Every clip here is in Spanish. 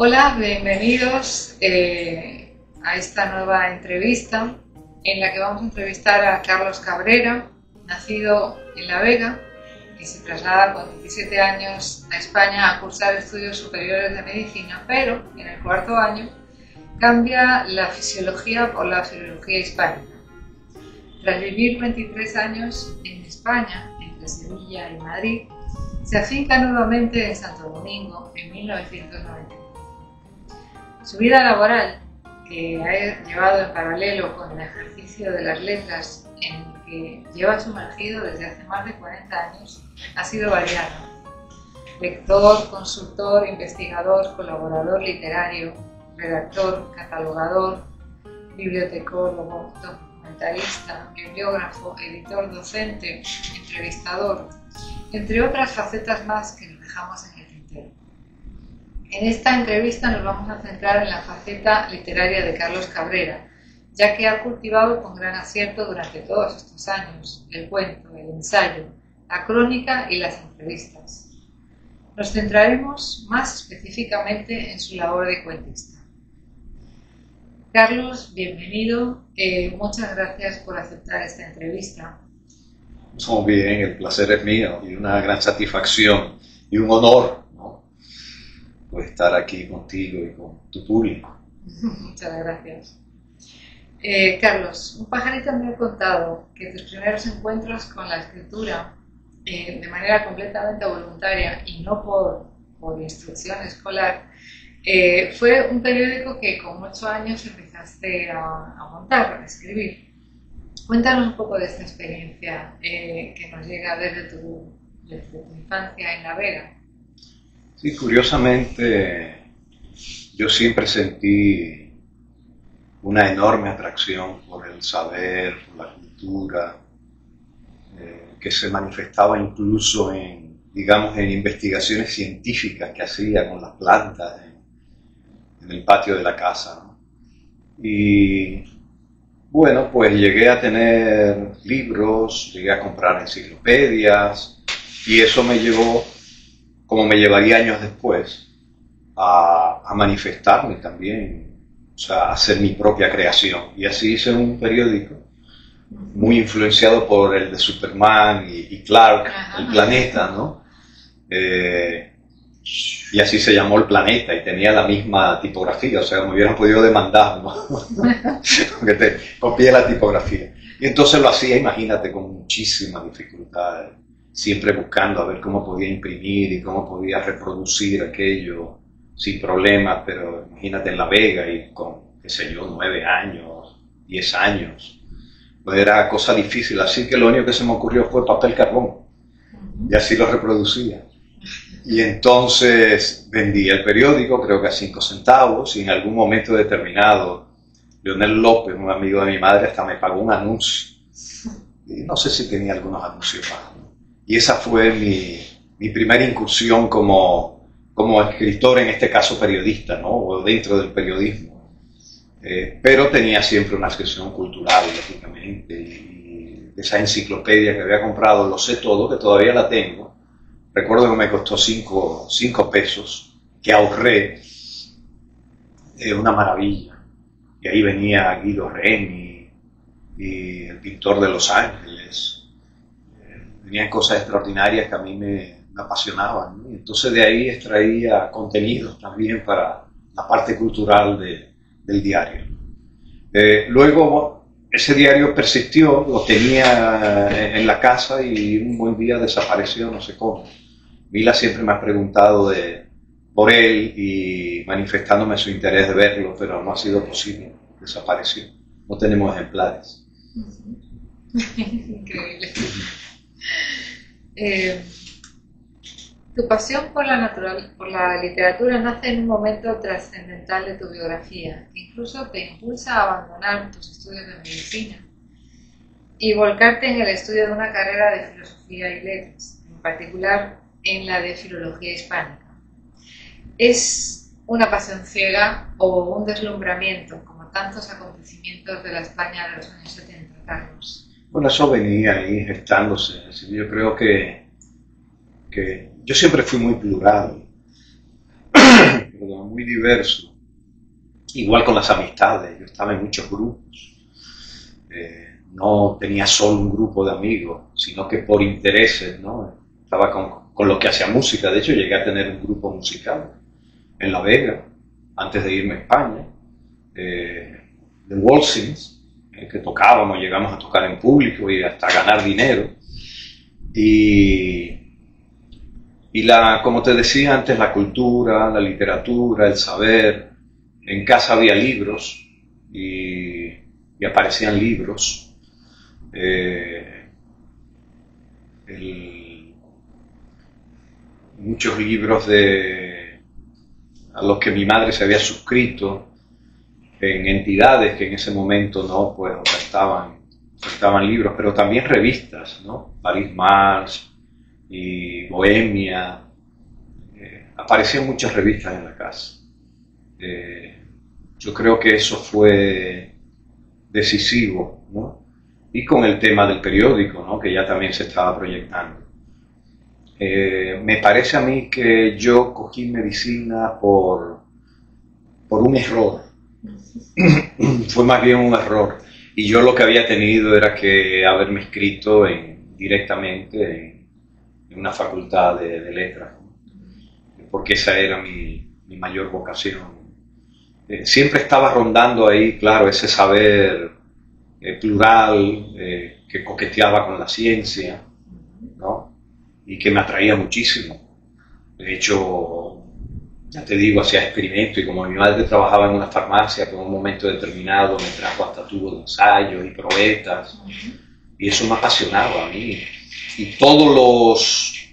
Hola, bienvenidos a esta nueva entrevista en la que vamos a entrevistar a Carlos Cabrera, nacido en La Vega, que se traslada con 17 años a España a cursar estudios superiores de medicina, pero en el cuarto año cambia la fisiología por la filología hispánica. Tras vivir 23 años en España, entre Sevilla y Madrid, se afinca nuevamente en Santo Domingo en 1990. Su vida laboral, que ha llevado en paralelo con el ejercicio de las letras en el que lleva sumergido desde hace más de 40 años, ha sido variada. Lector, consultor, investigador, colaborador literario, redactor, catalogador, bibliotecólogo, documentalista, bibliógrafo, editor, docente, entrevistador, entre otras facetas más que nos dejamos en el tintero. En esta entrevista nos vamos a centrar en la faceta literaria de Carlos Cabrera, ya que ha cultivado con gran acierto durante todos estos años el cuento, el ensayo, la crónica y las entrevistas. Nos centraremos más específicamente en su labor de cuentista. Carlos, bienvenido. Muchas gracias por aceptar esta entrevista. Muy bien, el placer es mío y una gran satisfacción y un honor, ¿no?, por estar aquí contigo y con tu público. Muchas gracias. Carlos, un pajarito me ha contado que tus primeros encuentros con la escritura, de manera completamente voluntaria y no por instrucción escolar, fue un periódico que con 8 años empezaste a montar, a escribir. Cuéntanos un poco de esta experiencia que nos llega desde tu infancia en La Vega. Sí, curiosamente, yo siempre sentí una enorme atracción por el saber, por la cultura, que se manifestaba incluso en investigaciones científicas que hacía con las plantas en el patio de la casa, ¿no? Y bueno, pues llegué a tener libros, llegué a comprar enciclopedias y eso me llevó, como me llevaría años después, a manifestarme también, o sea, a hacer mi propia creación. Y así hice un periódico muy influenciado por el de Superman y Clark, El Planeta, ¿no? Y así se llamó El Planeta y tenía la misma tipografía, o sea, me hubieran podido demandar, ¿no? Porque te copié la tipografía. Y entonces lo hacía, imagínate, con muchísima dificultad, siempre buscando a ver cómo podía imprimir y cómo podía reproducir aquello sin problemas, pero imagínate en La Vega y con, qué sé yo, 9 años, 10 años, pues era cosa difícil, así que lo único que se me ocurrió fue papel carbón, y así lo reproducía. Y entonces vendí el periódico, creo que a 5 centavos, y en algún momento determinado, Leonel López, un amigo de mi madre, hasta me pagó un anuncio. Y no sé si tenía algunos anuncios más, ¿no? Y esa fue mi primera incursión como escritor, en este caso periodista, ¿no?, o dentro del periodismo. Pero tenía siempre una sección cultural, lógicamente, y esa enciclopedia que había comprado, Lo sé todo, que todavía la tengo. Recuerdo que me costó 5 pesos, que ahorré, una maravilla. Y ahí venía Guido Reni y el pintor de Los Ángeles. Venían cosas extraordinarias que a mí me apasionaban, ¿no? Y entonces de ahí extraía contenidos también para la parte cultural del diario. Luego ese diario persistió, lo tenía en la casa y un buen día desapareció, no sé cómo. Mila siempre me ha preguntado por él y manifestándome su interés de verlo, pero no ha sido posible, desapareció. No tenemos ejemplares. Increíble. Tu pasión por la literatura nace en un momento trascendental de tu biografía, que incluso te impulsa a abandonar tus estudios de medicina y volcarte en el estudio de una carrera de filosofía y letras, en particular en la de filología hispánica. ¿Es una pasión ciega o un deslumbramiento, como tantos acontecimientos de la España de los años 70, Carlos? Bueno, eso venía ahí gestándose. Yo creo que yo siempre fui muy plural. ¿verdad? Muy diverso. Igual con las amistades, yo estaba en muchos grupos. No tenía solo un grupo de amigos, sino que por intereses, ¿no? Estaba con los que hacía música. De hecho, llegué a tener un grupo musical en La Vega, antes de irme a España, de Walsings, que tocábamos, llegamos a tocar en público y hasta ganar dinero. Y como te decía antes, la cultura, la literatura, el saber. En casa había libros y aparecían libros. Muchos libros a los que mi madre se había suscrito en entidades que en ese momento no pues ofertaban libros, pero también revistas, ¿no? París Mars y Bohemia. Aparecían muchas revistas en la casa. Yo creo que eso fue decisivo, ¿no? Y con el tema del periódico, ¿no? Que ya también se estaba proyectando. Me parece a mí que yo cogí medicina por un error. Fue más bien un error. Y yo lo que había tenido era que haberme inscrito directamente en una facultad de letras, ¿no? Porque esa era mi mayor vocación. Siempre estaba rondando ahí, claro, ese saber plural que coqueteaba con la ciencia, ¿no? Y que me atraía muchísimo. De hecho, ya te digo, hacía experimentos y como mi madre trabajaba en una farmacia, que en un momento determinado me trajo hasta tubos de ensayos y probetas, y eso me apasionaba a mí. Y todos los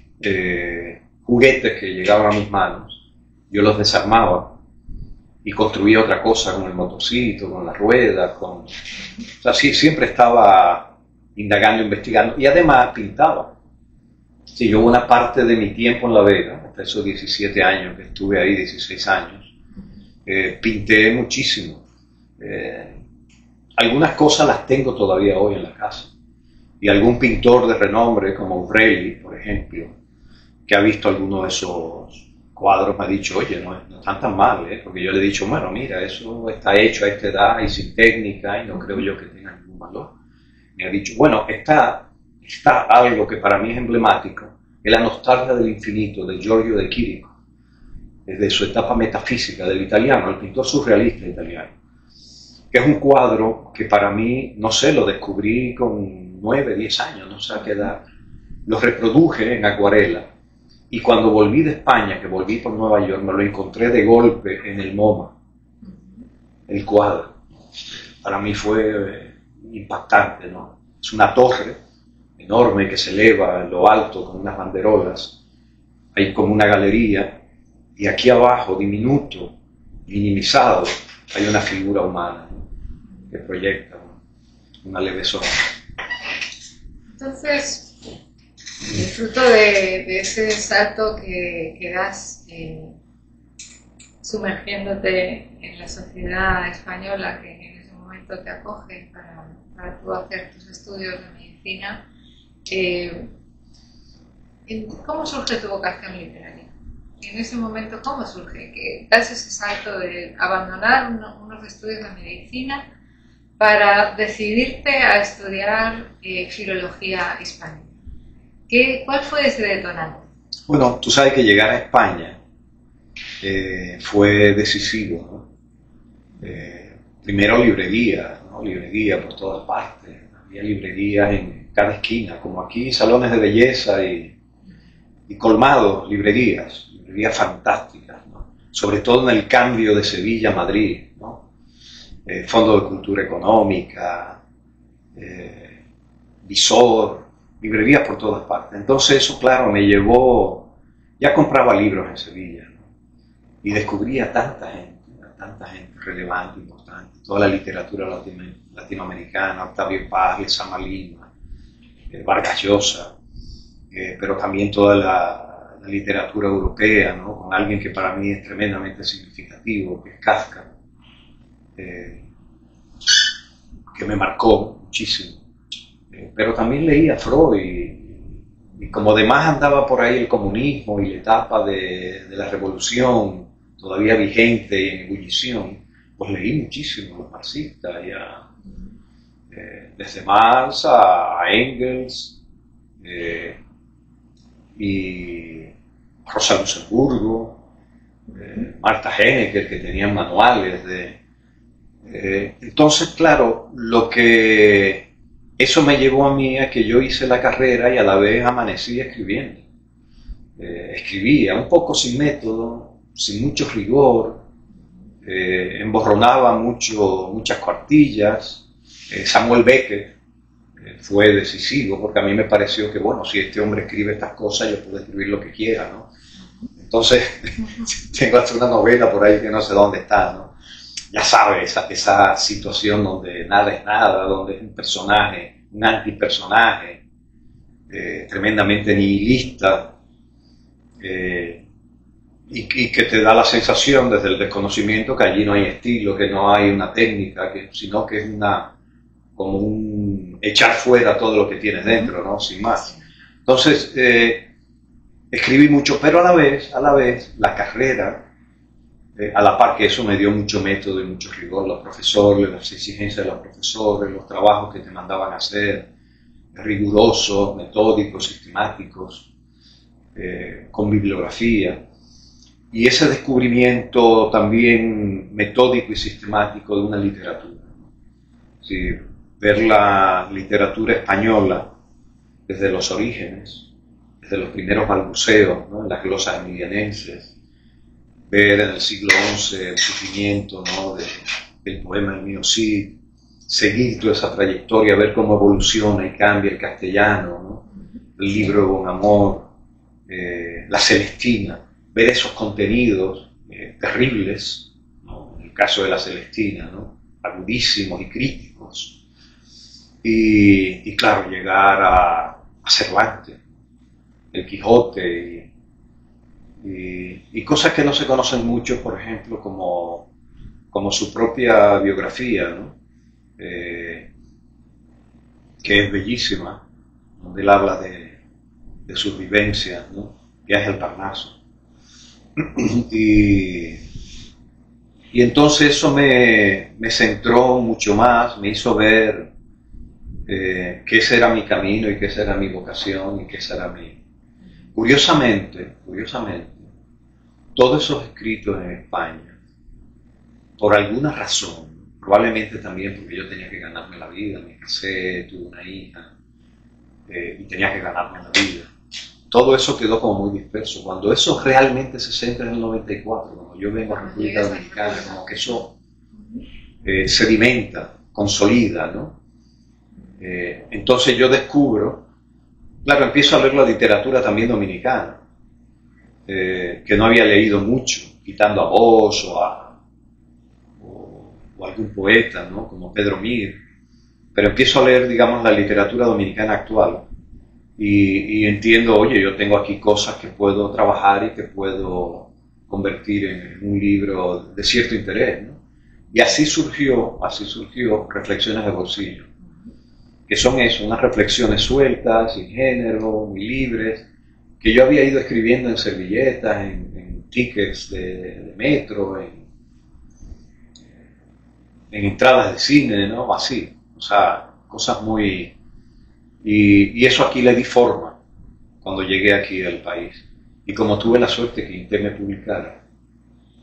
juguetes que llegaban a mis manos, yo los desarmaba y construía otra cosa con el motorcito, con las ruedas, o sea, sí, siempre estaba indagando, investigando y además pintaba. Sí, yo una parte de mi tiempo en La Vega, hasta esos 17 años que estuve ahí, 16 años, pinté muchísimo. Algunas cosas las tengo todavía hoy en la casa. Y algún pintor de renombre, como Urelli, por ejemplo, que ha visto alguno de esos cuadros, me ha dicho, oye, no están tan mal, ¿eh? Porque yo le he dicho, bueno, mira, eso está hecho a esta edad y sin técnica y no creo yo que tenga ningún valor. Me ha dicho, bueno, está algo que para mí es emblemático, es la nostalgia del infinito de Giorgio de Chirico, desde su etapa metafísica del italiano, el pintor surrealista italiano, que es un cuadro que para mí, no sé, lo descubrí con 9, 10 años, no sé a qué edad, lo reproduje en acuarela. Y cuando volví de España, que volví por Nueva York, me lo encontré de golpe en el MoMA, el cuadro. Para mí fue impactante, ¿no? Es una torre enorme que se eleva en lo alto con unas banderolas. Hay como una galería y aquí abajo, diminuto, minimizado, hay una figura humana, ¿no? Que proyecta, ¿no? Una leve sombra. Entonces, fruto de ese salto que das sumergiéndote en la sociedad española que en ese momento te acoge para tú hacer tus estudios de medicina, ¿cómo surge tu vocación literaria? En ese momento, ¿cómo surge? Que das ese salto de abandonar unos estudios de medicina para decidirte a estudiar filología hispánica. ¿Cuál fue ese detonante? Bueno, tú sabes que llegar a España fue decisivo, ¿no? Primero librería, ¿no? Librería por todas partes. Había librerías en cada esquina, como aquí, salones de belleza y colmados, librerías fantásticas, ¿no? Sobre todo en el cambio de Sevilla a Madrid, ¿no? Fondo de Cultura Económica, Visor, librerías por todas partes. Entonces eso, claro, me llevó, ya compraba libros en Sevilla, ¿no? Y descubrí a tanta gente relevante, importante, toda la literatura latinoamericana, Octavio Paz, Lezama Lima, Vargas Llosa, pero también toda la literatura europea, ¿no? Con alguien que para mí es tremendamente significativo, que es Kafka, que me marcó muchísimo. Pero también leía a Freud y como además andaba por ahí el comunismo y la etapa de la revolución todavía vigente y en ebullición, pues leí muchísimo a los marxistas, desde Marx a Engels, y Rosa Luxemburgo, Marta Henecker, que tenían manuales entonces, claro, eso me llevó a mí a que yo hice la carrera y a la vez amanecí escribiendo. Escribía un poco sin método, sin mucho rigor, emborronaba muchas cuartillas. Samuel Beckett fue decisivo, porque a mí me pareció que, bueno, si este hombre escribe estas cosas, yo puedo escribir lo que quiera, ¿no? Entonces, tengo hasta una novela por ahí que no sé dónde está, ¿no? Ya sabes, esa situación donde nada es nada, donde es un personaje, un antipersonaje, tremendamente nihilista, y que te da la sensación desde el desconocimiento que allí no hay estilo, que no hay una técnica, sino que es como un echar fuera todo lo que tienes dentro, ¿no? Sin más. Entonces, escribí mucho, pero a la vez, la carrera, a la par que eso me dio mucho método y mucho rigor, los profesores, las exigencias de los profesores, los trabajos que te mandaban a hacer, rigurosos, metódicos, sistemáticos, con bibliografía. Y ese descubrimiento también metódico y sistemático de una literatura. Sí, ver la literatura española desde los orígenes, desde los primeros balbuceos, ¿no? En las glosas emilianenses, ver en el siglo XI el surgimiento, ¿no? del poema del Mío Cid, seguir toda esa trayectoria, ver cómo evoluciona y cambia el castellano, ¿no? El libro de Bonamor, la Celestina, ver esos contenidos terribles, ¿no? En el caso de la Celestina, ¿no? Agudísimos y críticos, y claro, llegar a Cervantes, el Quijote, y cosas que no se conocen mucho, por ejemplo, como su propia biografía, ¿no? Que es bellísima, donde él habla de sus vivencias, ¿no? Viaje al Parnaso. Y entonces eso me centró mucho más, me hizo ver que ese era mi camino y que esa era mi vocación y que esa era mi... Curiosamente, todos esos escritos en España, por alguna razón, probablemente también porque yo tenía que ganarme la vida, me casé, tuve una hija, y tenía que ganarme la vida. Todo eso quedó como muy disperso. Cuando eso realmente se centra en el 94, cuando yo vengo a República Dominicana, como que eso sedimenta, consolida, ¿no? Entonces yo descubro, claro, empiezo a leer la literatura también dominicana, que no había leído mucho, quitando a Bosch o algún poeta, ¿no? Como Pedro Mir, pero empiezo a leer, digamos, la literatura dominicana actual y entiendo, oye, yo tengo aquí cosas que puedo trabajar y que puedo convertir en un libro de cierto interés, ¿no? Y así surgió Reflexiones de Bolsillo, que son eso, unas reflexiones sueltas, sin género, muy libres, que yo había ido escribiendo en servilletas, en tickets de metro, en entradas de cine, ¿no? Así, o sea, cosas muy... Y eso aquí le di forma cuando llegué aquí al país. Y como tuve la suerte que Inté me publicara,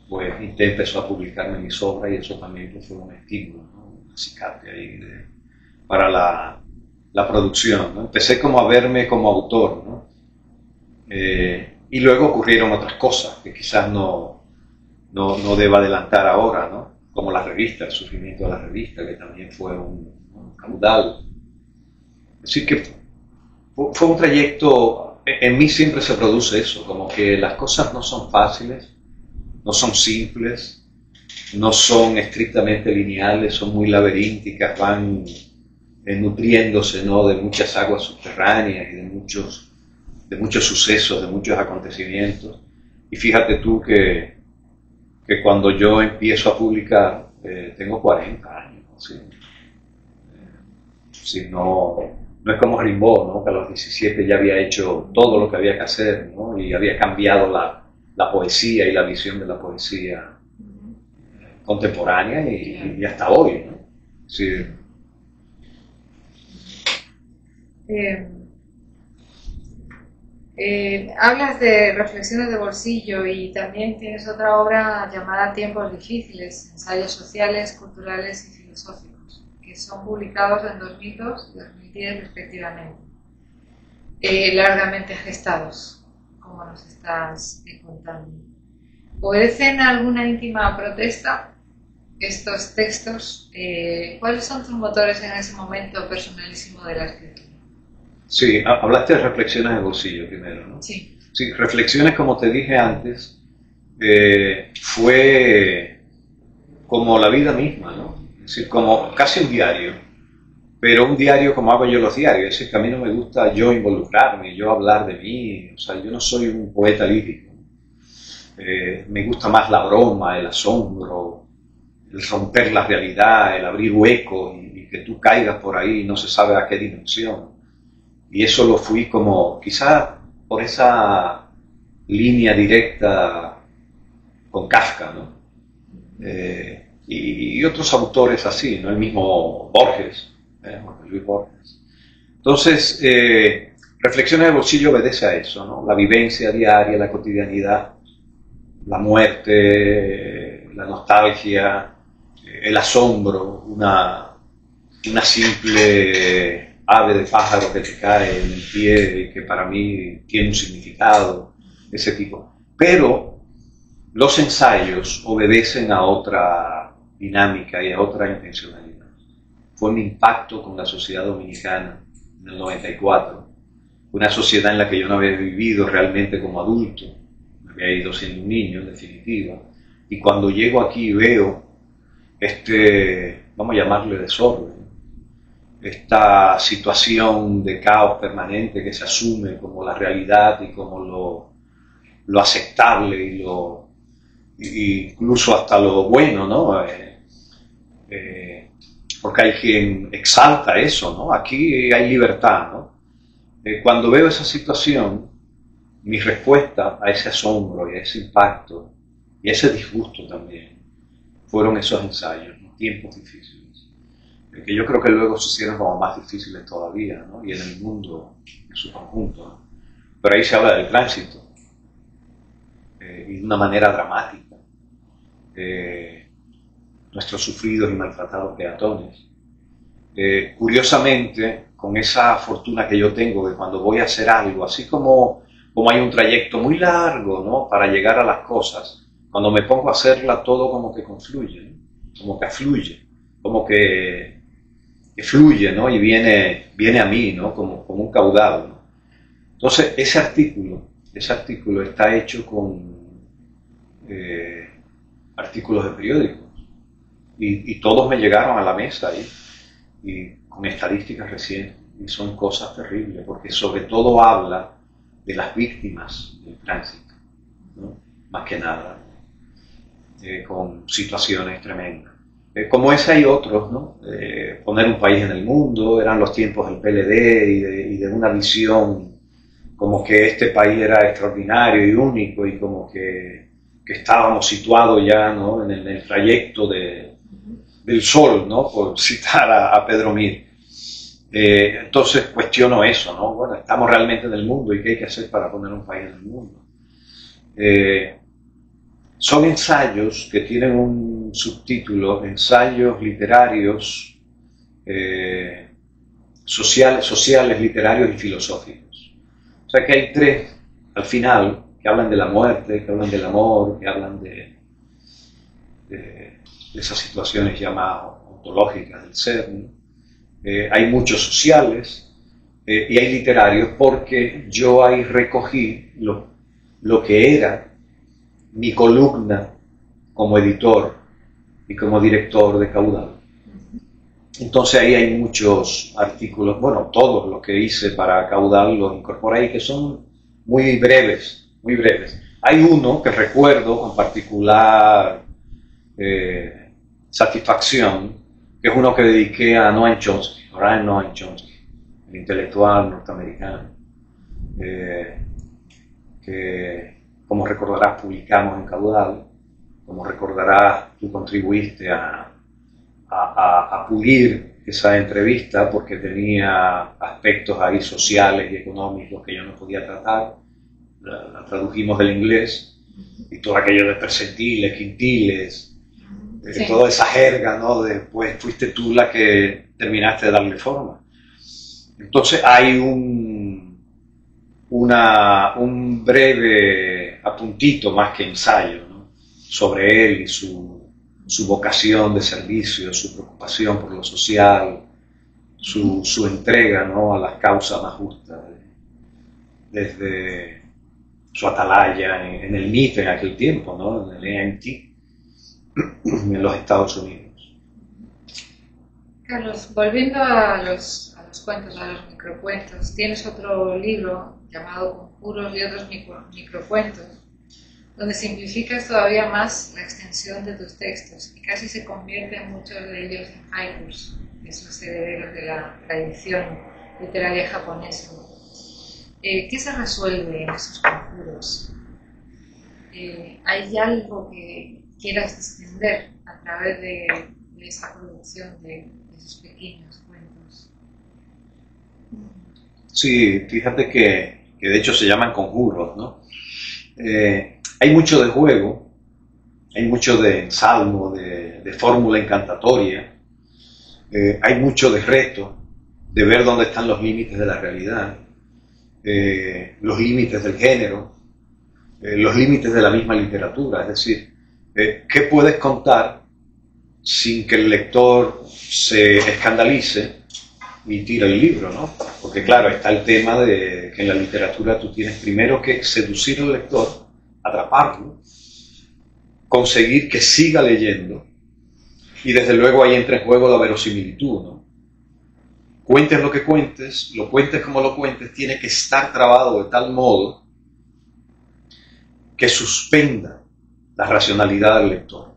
pues Inté empezó a publicarme mis obras y eso también pues, fue un estímulo, ¿no? Un acicate ahí para la producción, ¿no? Empecé como a verme como autor, ¿no? Y luego ocurrieron otras cosas que quizás no deba adelantar ahora, ¿no? Como la revista, el surgimiento de la revista, que también fue un caudal. Así que fue un trayecto, en mí siempre se produce eso, como que las cosas no son fáciles, no son simples, no son estrictamente lineales, son muy laberínticas, van nutriéndose, ¿no? De muchas aguas subterráneas y de muchos sucesos, de muchos acontecimientos. Y fíjate tú que cuando yo empiezo a publicar, tengo 40 años, ¿sí? Si no es como Rimbaud, ¿no? Que a los 17 ya había hecho todo lo que había que hacer, ¿no? Y había cambiado la poesía y la visión de la poesía contemporánea y hasta hoy, ¿no? Sí. Hablas de reflexiones de bolsillo y también tienes otra obra llamada Tiempos difíciles, ensayos sociales, culturales y filosóficos, que son publicados en 2002 y 2010 respectivamente, largamente gestados, como nos estás contando. ¿Obedecen a alguna íntima protesta estos textos? ¿Cuáles son tus motores en ese momento personalísimo de la escritura? Sí, hablaste de reflexiones de bolsillo primero, ¿no? Sí. Sí, reflexiones, como te dije antes, fue como la vida misma, ¿no? Es decir, como casi un diario, pero un diario como hago yo los diarios, es decir, que a mí no me gusta yo involucrarme, yo hablar de mí, o sea, yo no soy un poeta lírico. Me gusta más la broma, el asombro, el romper la realidad, el abrir huecos y que tú caigas por ahí y no se sabe a qué dimensión. Y eso lo fui como, quizás por esa línea directa con Kafka, ¿no? Y otros autores así, ¿no? El mismo Borges, Jorge Luis Borges. Entonces, Reflexiones de bolsillo obedece a eso, ¿no? La vivencia diaria, la cotidianidad, la muerte, la nostalgia, el asombro, una simple ave de pájaro que te cae en el pie y que para mí tiene un significado, ese tipo. Pero los ensayos obedecen a otra dinámica y a otra intencionalidad. Fue mi impacto con la sociedad dominicana en el 94, una sociedad en la que yo no había vivido realmente como adulto, me había ido siendo un niño en definitiva, y cuando llego aquí veo vamos a llamarle desorden, esta situación de caos permanente que se asume como la realidad y como lo aceptable y incluso hasta lo bueno, ¿no? Porque hay quien exalta eso, ¿no? Aquí hay libertad, ¿no? Cuando veo esa situación, mi respuesta a ese asombro y a ese impacto y a ese disgusto también fueron esos ensayos, ¿no? Tiempos difíciles. Que yo creo que luego se hicieron como más difíciles todavía, ¿no? Y en el mundo en su conjunto, ¿no? Pero ahí se habla del tránsito, y de una manera dramática. Nuestros sufridos y maltratados peatones. Curiosamente, con esa fortuna que yo tengo de cuando voy a hacer algo, así como hay un trayecto muy largo, ¿no? Para llegar a las cosas, cuando me pongo a hacerla todo como que confluye, ¿no? Como que afluye, como que fluye, ¿no? Y viene a mí, ¿no? Como un caudal, ¿no? Entonces, ese artículo está hecho con artículos de periódicos y todos me llegaron a la mesa ahí y con estadísticas recientes y son cosas terribles porque sobre todo habla de las víctimas del tránsito, ¿no? Más que nada, con situaciones tremendas. Como ese hay otros, ¿no? Poner un país en el mundo, eran los tiempos del PLD y de una visión como que este país era extraordinario y único y como que estábamos situados ya, ¿no? en el trayecto del sol, ¿no? Por citar a Pedro Mir. Entonces cuestiono eso, ¿no? Bueno, estamos realmente en el mundo y qué hay que hacer para poner un país en el mundo. Son ensayos que tienen un subtítulo, ensayos literarios, sociales, literarios y filosóficos. O sea que hay tres, al final, que hablan de la muerte, que hablan del amor, que hablan de esas situaciones llamadas ontológicas del ser, ¿no? Hay muchos sociales y hay literarios porque yo ahí recogí lo que era mi columna como editor y como director de Caudal. Entonces ahí hay muchos artículos, bueno, todos los que hice para Caudal los incorporé ahí, que son muy breves, muy breves. Hay uno que recuerdo con particular satisfacción, que es uno que dediqué a Noam Chomsky, Noam Chomsky, el intelectual norteamericano, que como recordarás, publicamos en Caudal, como recordarás, tú contribuiste a pulir esa entrevista porque tenía aspectos ahí sociales y económicos que yo no podía tratar. La tradujimos del inglés y todo aquello de percentiles, quintiles, Sí. toda esa jerga, ¿no? Después fuiste tú la que terminaste de darle forma. Entonces hay un breve apuntito más que ensayo, ¿no? Sobre él y su vocación de servicio, su preocupación por lo social, su entrega, ¿no? A las causas más justas, desde su atalaya en el MIT en aquel tiempo, ¿no? En el MIT, en los Estados Unidos. Carlos, volviendo a los cuentos, a los microcuentos, tienes otro libro llamado Conjuros y otros microcuentos, donde simplificas todavía más la extensión de tus textos y casi se convierten muchos de ellos en haikus, esos herederos de la tradición literaria japonesa. ¿Qué se resuelve en esos conjuros? ¿Hay algo que quieras extender a través de esa producción de esos pequeños cuentos? Sí, fíjate que de hecho se llaman conjuros, ¿no? Hay mucho de juego, hay mucho de ensalmo, de fórmula encantatoria, hay mucho de reto, de ver dónde están los límites de la realidad, los límites del género, los límites de la misma literatura, es decir, ¿qué puedes contar sin que el lector se escandalice y tire el libro, ¿no? Porque claro, está el tema de que en la literatura tú tienes primero que seducir al lector, atraparlo, conseguir que siga leyendo, y desde luego ahí entra en juego la verosimilitud, ¿no? Cuentes lo que cuentes, lo cuentes como lo cuentes, tiene que estar trabado de tal modo que suspenda la racionalidad del lector,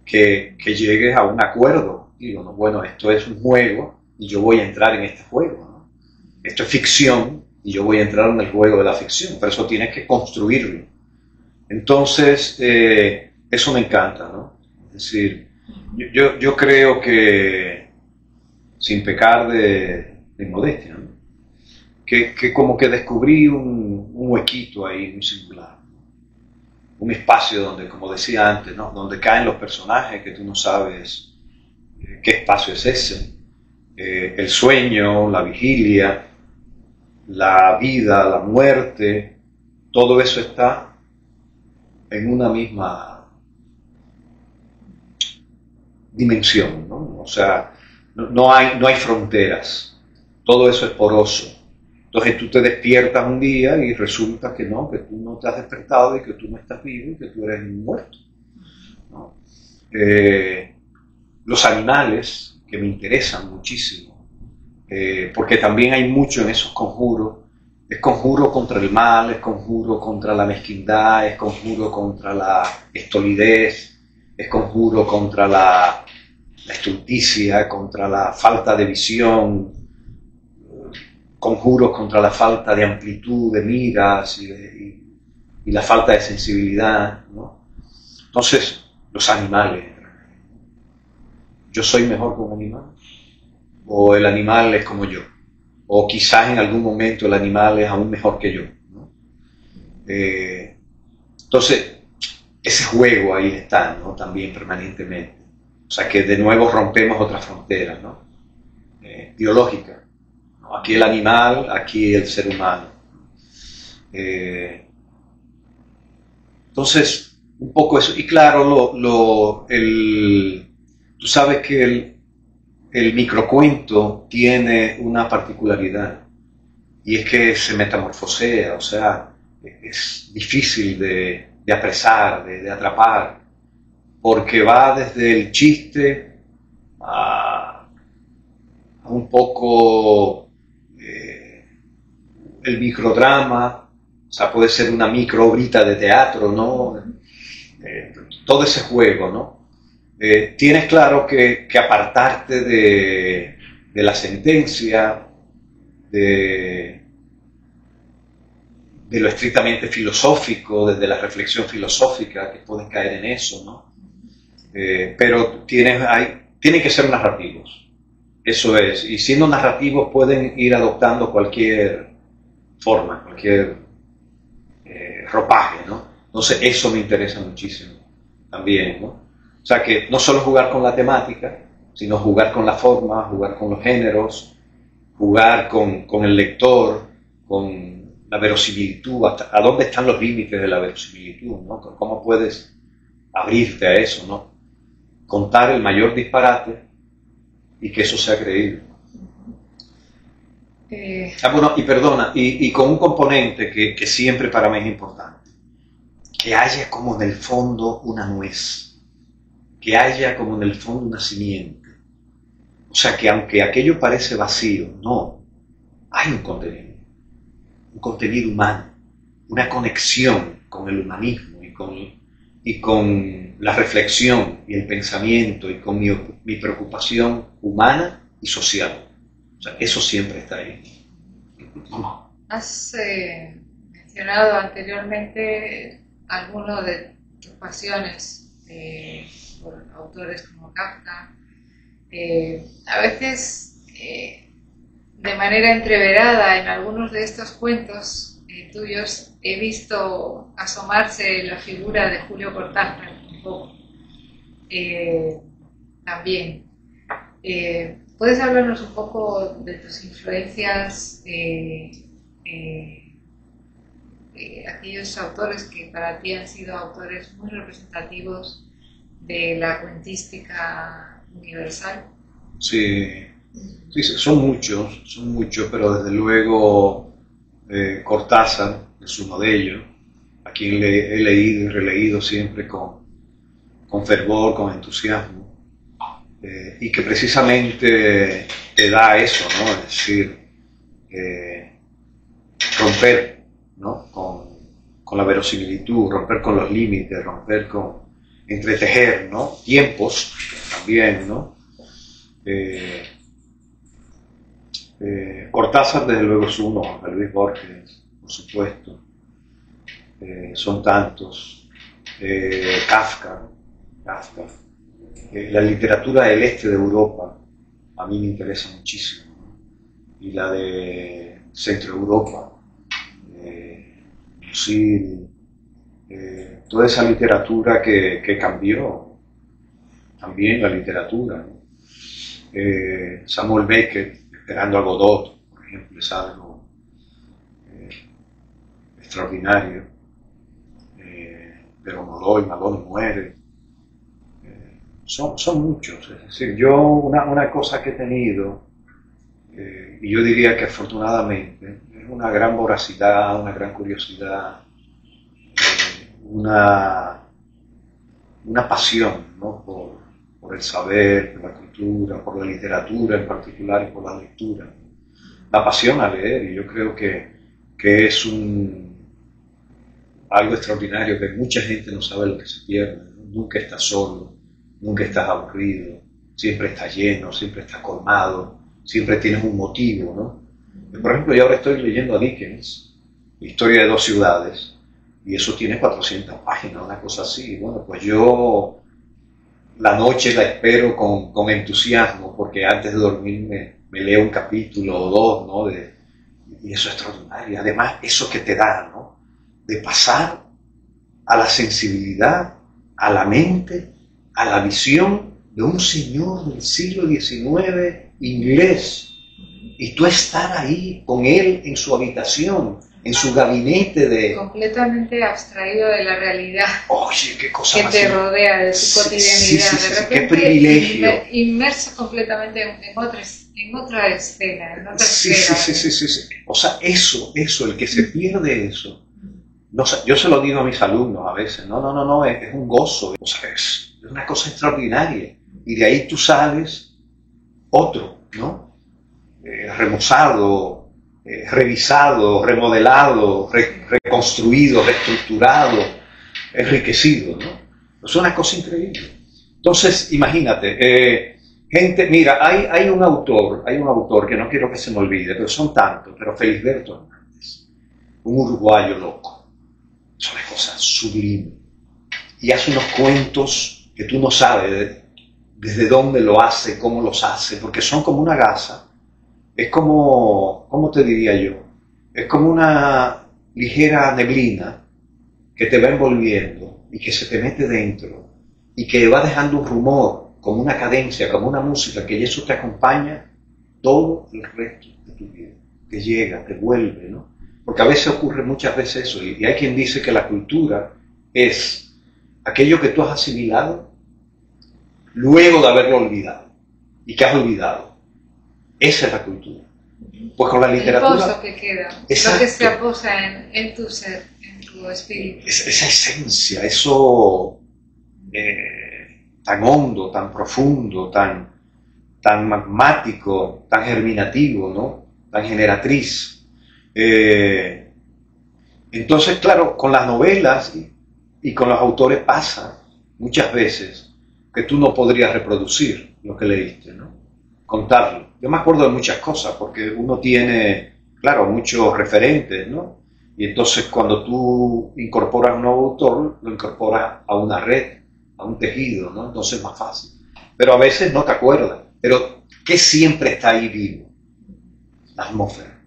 que llegues a un acuerdo. Digo, ¿no? Bueno, esto es un juego y yo voy a entrar en este juego, ¿no? Esto es ficción y yo voy a entrar en el juego de la ficción, pero eso tienes que construirlo. Entonces, eso me encanta, ¿no? Es decir, yo creo que, sin pecar de modestia, ¿no? que como que descubrí un huequito ahí muy singular, ¿no? Un espacio donde, como decía antes, ¿no? Donde caen los personajes que tú no sabes qué espacio es ese, el sueño, la vigilia, la vida, la muerte, todo eso está en una misma dimensión, ¿no? O sea, no hay fronteras, todo eso es poroso. Entonces tú te despiertas un día y resulta que no, que tú no te has despertado y que tú no estás vivo y que tú eres un muerto, ¿no? Los animales, que me interesan muchísimo, porque también hay mucho en esos conjuros. Es conjuro contra el mal, es conjuro contra la mezquindad, es conjuro contra la estolidez, es conjuro contra la estulticia, contra la falta de visión, conjuros contra la falta de amplitud de miras y la falta de sensibilidad, ¿no? Entonces, los animales. ¿Yo soy mejor como animal? ¿O el animal es como yo? O quizás en algún momento el animal es aún mejor que yo, ¿no? Entonces, ese juego ahí está, ¿no? También permanentemente. O sea que de nuevo rompemos otras fronteras, ¿no? Biológicas, ¿no? Aquí el animal, aquí el ser humano. Entonces, un poco eso. Y claro, tú sabes que el microcuento tiene una particularidad y es que se metamorfosea, o sea, es difícil de apresar, de atrapar, porque va desde el chiste a un poco el microdrama, o sea, puede ser una microobrita de teatro, ¿no? Todo ese juego, ¿no? Tienes claro que apartarte de la sentencia, de lo estrictamente filosófico, desde la reflexión filosófica, que puedes caer en eso, ¿no? Pero tienen que ser narrativos, eso es, y siendo narrativos pueden ir adoptando cualquier forma, cualquier ropaje, ¿no? Entonces eso me interesa muchísimo también, ¿no? O sea que no solo jugar con la temática, sino jugar con la forma, jugar con los géneros, jugar con el lector, con la verosimilitud, hasta a dónde están los límites de la verosimilitud, ¿no? ¿Cómo puedes abrirte a eso, ¿no? Contar el mayor disparate y que eso sea creíble. Bueno, y perdona, y con un componente que siempre para mí es importante, que haya como en el fondo una nuez, que haya como en el fondo una simiente. O sea, que aunque aquello parece vacío, no, hay un contenido humano, una conexión con el humanismo y con la reflexión y el pensamiento y con mi preocupación humana y social. O sea, eso siempre está ahí. Has mencionado anteriormente algunas de tus pasiones por autores como Kafka. A veces, de manera entreverada, en algunos de estos cuentos tuyos, he visto asomarse la figura de Julio Cortázar un poco. También. ¿Puedes hablarnos un poco de tus influencias, aquellos autores que para ti han sido autores muy representativos de la cuentística universal? Sí, son muchos, pero desde luego Cortázar es uno de ellos, a quien he leído y releído siempre con fervor, con entusiasmo. Y que precisamente te da eso, ¿no? Es decir, romper, ¿no? con la verosimilitud, romper con los límites, entretejer, ¿no? Tiempos también, ¿no? Cortázar desde luego es uno, Juan Luis Borges, por supuesto, son tantos, Kafka. La literatura del este de Europa a mí me interesa muchísimo, ¿no? Y la de Centro Europa, sí, toda esa literatura que cambió también la literatura, ¿no? Samuel Beckett, Esperando a Godot, por ejemplo, es algo extraordinario, pero Malone muere. Son muchos, es decir, yo una cosa que he tenido, y yo diría que afortunadamente, es una gran voracidad, una gran curiosidad, una pasión, ¿no? por el saber, por la cultura, por la literatura en particular y por la lectura. La pasión a leer, y yo creo que es algo extraordinario, que mucha gente no sabe lo que se pierde, ¿no? Nunca está solo. Nunca estás aburrido, siempre estás lleno, siempre estás colmado, siempre tienes un motivo, ¿no? Por ejemplo, yo ahora estoy leyendo a Dickens, Historia de dos ciudades, y eso tiene 400 páginas, una cosa así. Bueno, pues yo la noche la espero con entusiasmo, porque antes de dormir me leo un capítulo o dos, ¿no? Y eso es extraordinario. Además, eso que te da, ¿no? De pasar a la sensibilidad, a la mente, a la visión de un señor del siglo XIX inglés, y tú estar ahí con él en su habitación, en su gabinete completamente abstraído de la realidad. Oye, qué cosa que más te rodea, de tu cotidianidad. Sí, de repente, qué privilegio. Inmerso completamente en otra escena, en otra Sí. O sea, eso, el que se pierde eso. No, yo se lo digo a mis alumnos a veces, no, es un gozo, o sea, es una cosa extraordinaria. Y de ahí tú sales otro, ¿no? Remozado, revisado, remodelado, reconstruido, reestructurado, enriquecido, ¿no? Es una cosa increíble. Entonces, imagínate, gente, mira, hay un autor que no quiero que se me olvide, pero son tantos, pero Felisberto Hernández. un uruguayo loco. Es una cosa sublime. Y hace unos cuentos que tú no sabes desde dónde lo hace, cómo los hace, porque son como una gasa. Es como, ¿cómo te diría yo? Es como una ligera neblina que te va envolviendo y que se te mete dentro y que va dejando un rumor, como una cadencia, como una música, que eso te acompaña todo el resto de tu vida. Te llega, te vuelve, ¿no? Porque a veces ocurre muchas veces eso, y hay quien dice que la cultura es aquello que tú has asimilado luego de haberlo olvidado, y que has olvidado. Esa es la cultura. Pues con la literatura... El pozo que queda, exacto, lo que se aposa en tu ser, en tu espíritu. Esa esencia, eso tan hondo, tan profundo, tan magmático, tan germinativo, ¿no? Tan generatriz. Entonces, claro, con las novelas y con los autores pasa muchas veces que tú no podrías reproducir lo que leíste, ¿no? Contarlo. Yo me acuerdo de muchas cosas porque uno tiene, claro, muchos referentes, ¿no? Y entonces cuando tú incorporas a un nuevo autor, lo incorporas a una red, a un tejido, ¿no? Entonces es más fácil. Pero a veces no te acuerdas. Pero ¿qué siempre está ahí vivo? La atmósfera,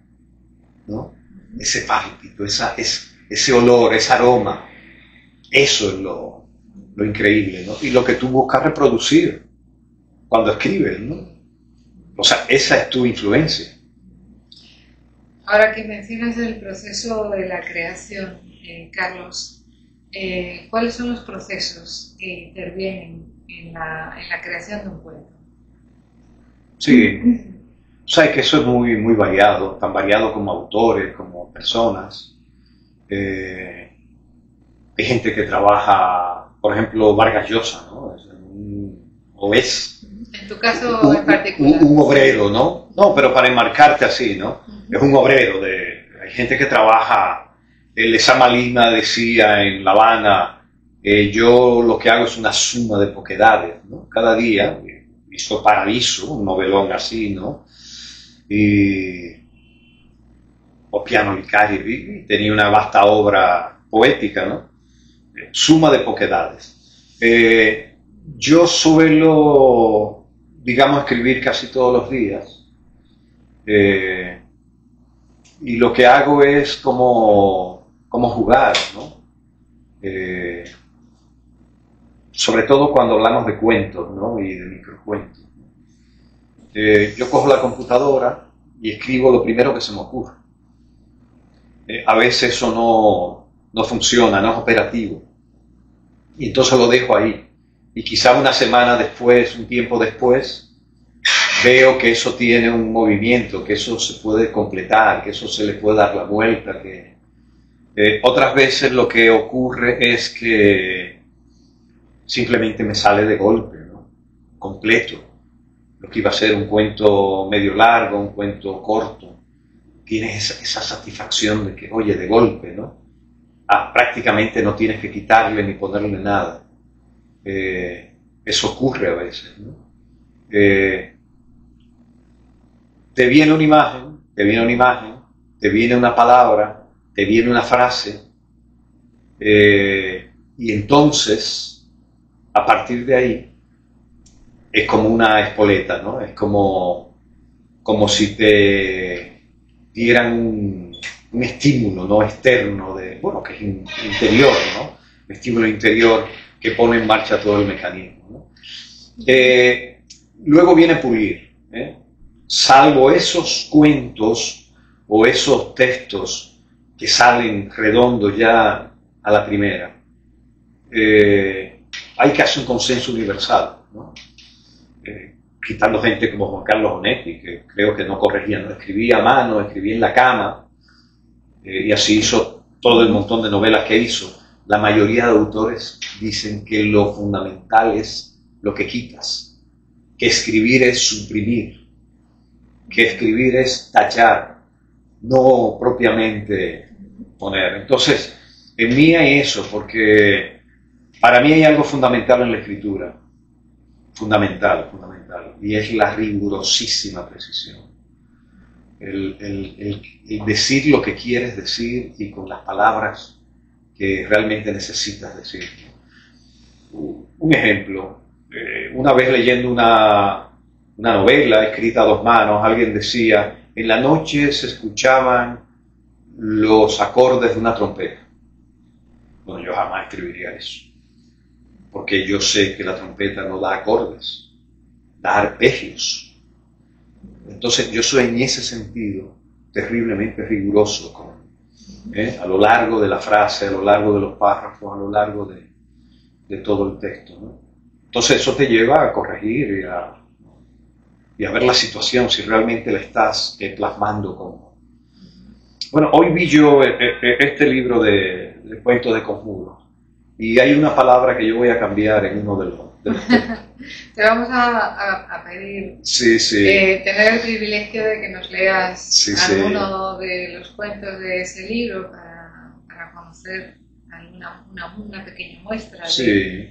¿no? Ese pálpito, ese olor, ese aroma. Eso es lo increíble, ¿no? Y lo que tú buscas reproducir cuando escribes, ¿no? O sea, esa es tu influencia. Ahora que mencionas el proceso de la creación, Carlos, ¿cuáles son los procesos que intervienen en la creación de un cuento? Sí, o sea, que eso es muy, muy variado, tan variado como autores, como personas. Hay gente que trabaja, por ejemplo, Vargas Llosa, ¿no? Es En tu caso en particular. Un obrero, ¿no? No, pero para enmarcarte así, ¿no? Es un obrero. Hay gente que trabaja, Lezama Lima decía en La Habana, yo lo que hago es una suma de poquedades, ¿no? Cada día hizo Paraíso, un novelón así, ¿no? O Piano Licari, tenía una vasta obra poética, ¿no? Suma de poquedades. Yo suelo, digamos, escribir casi todos los días. Y lo que hago es como jugar, ¿no? Sobre todo cuando hablamos de cuentos, ¿no? Y de microcuentos. Yo cojo la computadora y escribo lo primero que se me ocurre. A veces eso no funciona, no es operativo. Y entonces lo dejo ahí. Y quizá una semana después, un tiempo después, veo que eso tiene un movimiento, que eso se puede completar, que eso se le puede dar la vuelta. Otras veces lo que ocurre es que simplemente me sale de golpe, ¿no? Completo. Lo que iba a ser un cuento medio largo, un cuento corto. Tienes esa satisfacción de que, oye, de golpe, ¿no? Prácticamente no tienes que quitarle ni ponerle nada. Eso ocurre a veces, ¿no? Te viene una imagen, te viene una palabra, te viene una frase, y entonces, a partir de ahí, es como una espoleta, ¿no? Es como si te dieran un estímulo, ¿no? Externo, que es interior, ¿no? Un estímulo interior que pone en marcha todo el mecanismo, ¿no? Luego viene pulir, salvo esos cuentos o esos textos que salen redondos ya a la primera. Hay casi un consenso universal, ¿no? Quitando gente como Juan Carlos Onetti, que creo que no corregía, no escribía a mano, escribía en la cama, y así hizo todo el montón de novelas que hizo. La mayoría de autores dicen que lo fundamental es lo que quitas, que escribir es suprimir, que escribir es tachar, no propiamente poner. Entonces, en mí hay eso, porque para mí hay algo fundamental en la escritura, fundamental, y es la rigurosísima precisión. el decir lo que quieres decir y con las palabras que realmente necesitas decir. Un ejemplo, una vez leyendo una novela escrita a dos manos, alguien decía, en la noche se escuchaban los acordes de una trompeta. Bueno, yo jamás escribiría eso, porque yo sé que la trompeta no da acordes, da arpegios. Entonces yo soy en ese sentido terriblemente riguroso a lo largo de la frase, a lo largo de los párrafos, a lo largo de todo el texto, ¿no? Entonces eso te lleva a corregir y a ver la situación, si realmente la estás plasmando como... Bueno, hoy vi yo este libro de cuentos de conjuros y hay una palabra que yo voy a cambiar en uno de los textos. Te vamos a pedir tener el privilegio de que nos leas alguno de los cuentos de ese libro para conocer una pequeña muestra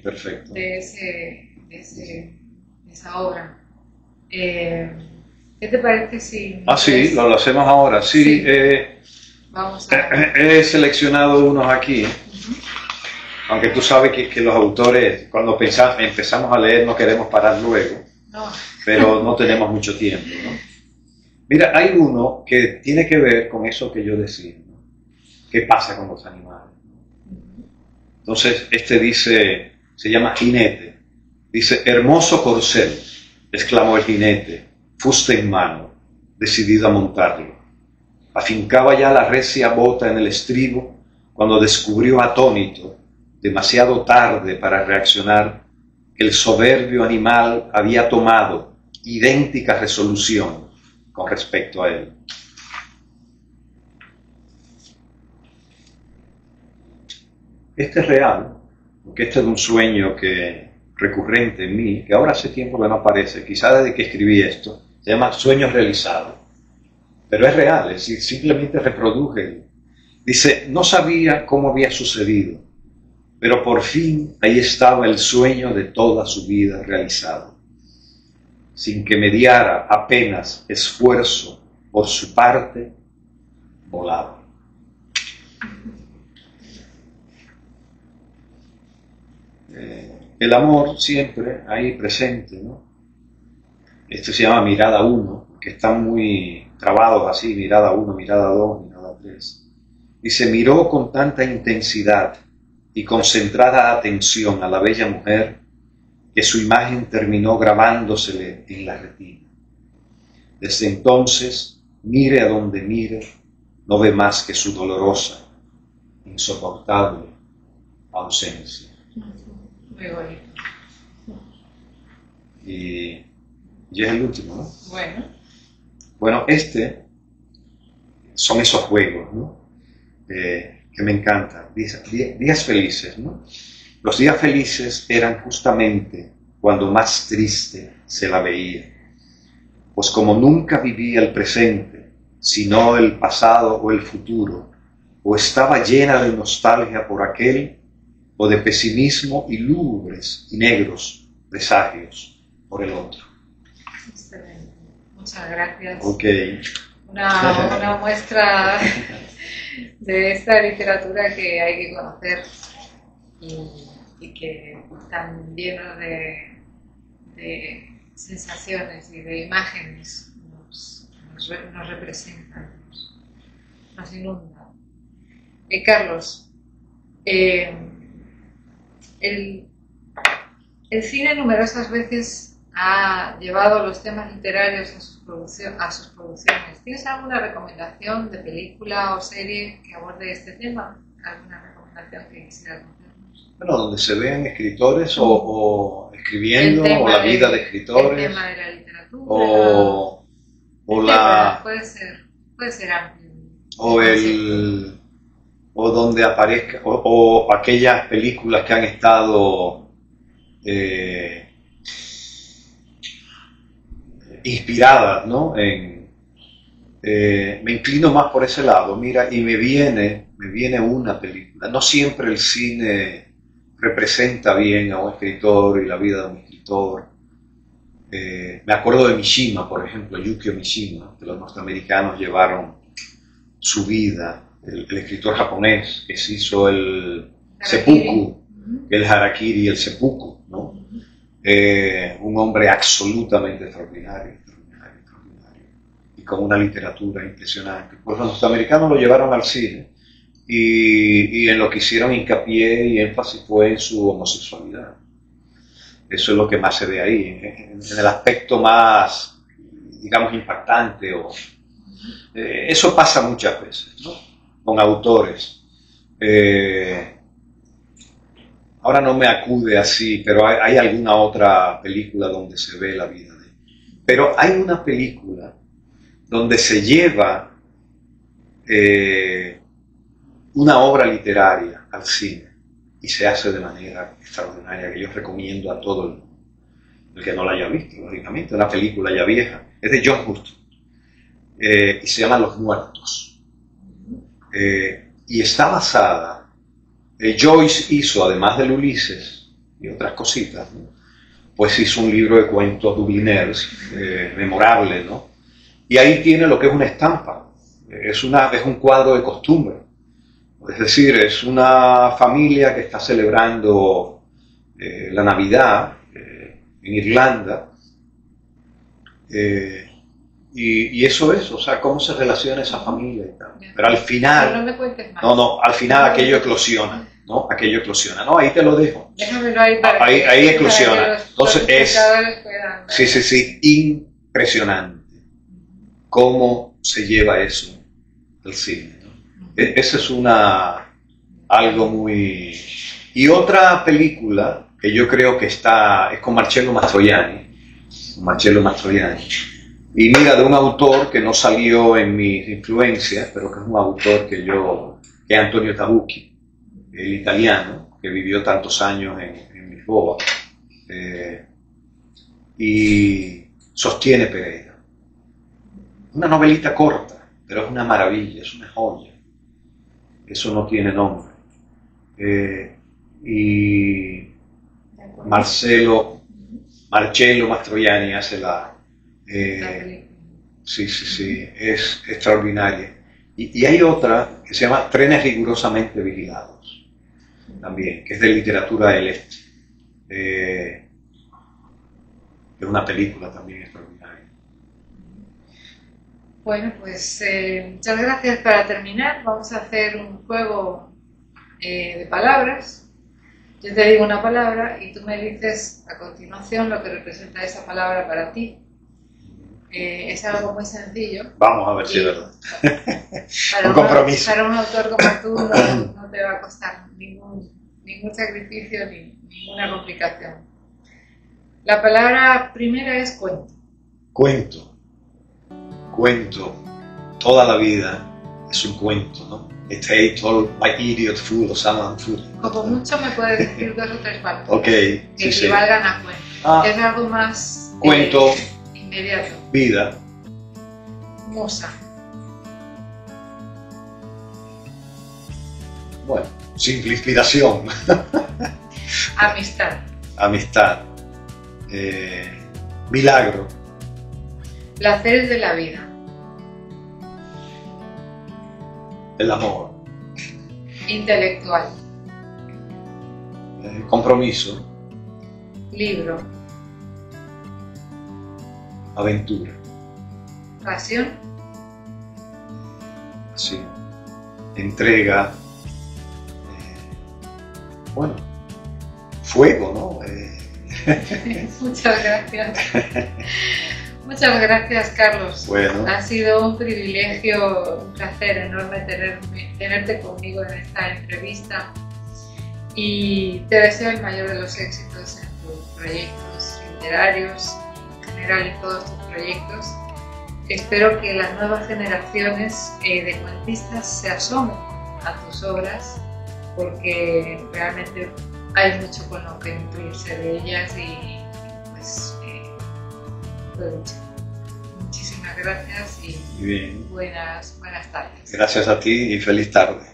perfecto. de esa obra. ¿Qué te parece si... lo hacemos ahora. Sí. Vamos a... He seleccionado unos aquí. Aunque tú sabes que los autores, cuando empezamos a leer, no queremos parar luego, pero no tenemos mucho tiempo, ¿no? Mira, hay uno que tiene que ver con eso que yo decía, ¿no? ¿Qué pasa con los animales? Entonces, este dice, se llama Jinete. Dice, hermoso corcel, exclamó el jinete, fuste en mano, decidido a montarlo. Afincaba ya la recia bota en el estribo cuando descubrió atónito, demasiado tarde para reaccionar, que el soberbio animal había tomado idéntica resolución con respecto a él. Este es real, porque este es un sueño recurrente en mí, que ahora hace tiempo que no aparece, quizá desde que escribí esto, se llama Sueños Realizados, pero es real, es decir, simplemente reproduje. Dice, no sabía cómo había sucedido, pero por fin ahí estaba el sueño de toda su vida realizado. Sin que mediara apenas esfuerzo por su parte, volaba. El amor siempre ahí presente, ¿no? Esto se llama mirada 1, que están muy trabados así, mirada 1, mirada 2, mirada 3. Y se miró con tanta intensidad y concentrada atención a la bella mujer que su imagen terminó grabándosele en la retina. Desde entonces, mire a donde mire, no ve más que su dolorosa, insoportable ausencia. Muy bonito. Y es el último, ¿no? Bueno, son esos juegos, ¿no? Que me encantan. Días felices, ¿no? Los días felices eran justamente cuando más triste se la veía. Pues como nunca vivía el presente, sino el pasado o el futuro, o estaba llena de nostalgia por aquel, o de pesimismo y lúgubres y negros presagios por el otro. Excelente. Muchas gracias. Ok. Una muestra de esta literatura que hay que conocer y que están llenos de sensaciones y de imágenes nos representan, nos inundan. Carlos, el cine numerosas veces ha llevado los temas literarios a sus producciones. ¿Tienes alguna recomendación de película o serie que aborde este tema? ¿Alguna recomendación que quisieras contarnos? Bueno, donde se vean escritores o escribiendo, o la vida de escritores. El tema de la literatura. Puede ser amplio. O donde aparezca, o aquellas películas que han estado inspiradas, ¿no? Me inclino más por ese lado, mira, y me viene una película. No siempre el cine representa bien a un escritor y la vida de un escritor. Me acuerdo de Mishima, por ejemplo, Yukio Mishima, que los norteamericanos llevaron su vida, el escritor japonés que se hizo el seppuku, el harakiri y el seppuku, ¿no? Un hombre absolutamente extraordinario, y con una literatura impresionante. Pues los norteamericanos lo llevaron al cine y en lo que hicieron hincapié y énfasis fue en su homosexualidad. Eso es lo que más se ve ahí, en el aspecto más, digamos, impactante. Eso pasa muchas veces, ¿no? Con autores. Ahora no me acude así, pero hay alguna otra película donde se ve la vida de él. Pero hay una película donde se lleva una obra literaria al cine y se hace de manera extraordinaria, que yo recomiendo a todo el que no la haya visto, lógicamente, una película ya vieja. Es de John Huston y se llama Los Muertos. Y está basada... Joyce hizo, además del Ulises y otras cositas, ¿no? Pues hizo un libro de cuentos dubliners memorable, ¿no? Y ahí tiene lo que es una estampa, es un cuadro de costumbre. Es decir, es una familia que está celebrando la Navidad en Irlanda, y eso es, o sea, cómo se relaciona esa familia y tal. Pero al final... No me cuentes más. Al final aquello eclosiona, ¿no? Aquello eclosiona. No, ahí te lo dejo. Déjamelo ahí para ahí eclosiona. Entonces es... puedan... Sí, impresionante cómo se lleva eso al cine, ¿no? Esa es algo muy... Y otra película que yo creo que es con Marcello Mastroianni. Y mira, de un autor que no salió en mis influencias, pero que es un autor que es Antonio Tabucchi, el italiano, que vivió tantos años en Lisboa, y Sostiene Pereira. Una novelita corta, pero es una maravilla, es una joya. Eso no tiene nombre. Y Marcello Mastroianni hace sí, es extraordinaria. Y hay otra que se llama Trenes rigurosamente vigilados, también, que es de literatura del este. Es una película también extraordinaria. Bueno, pues muchas gracias. Para terminar, vamos a hacer un juego de palabras. Yo te digo una palabra y tú me dices a continuación lo que representa esa palabra para ti. Es algo muy sencillo. Vamos a ver si es verdad. Un compromiso. Para un autor como tú no te va a costar ningún sacrificio ni ninguna complicación. La palabra primera es cuento. Cuento. Toda la vida es un cuento, ¿no? A tale told by idiot, fool or someone fool. Como mucho me puedes decir 2 o 3 palabras. Ok, que equivalgan a cuento. Es algo más... Cuento. Inmediato. Vida. Musa. Bueno, simple inspiración. Amistad. Milagro. Placeres de la vida. El amor. Intelectual. Compromiso. Libro. Aventura. Pasión. Sí. Entrega. Bueno, fuego, ¿no? Muchas gracias. Muchas gracias, Carlos. Bueno. Ha sido un privilegio, un placer enorme tenerte conmigo en esta entrevista y te deseo el mayor de los éxitos en tus proyectos literarios, en general en todos tus proyectos. Espero que las nuevas generaciones de cuentistas se asomen a tus obras porque realmente hay mucho con lo que nutrirse de ellas y pues muchísimas gracias y bien. buenas tardes. Gracias a ti y feliz tarde.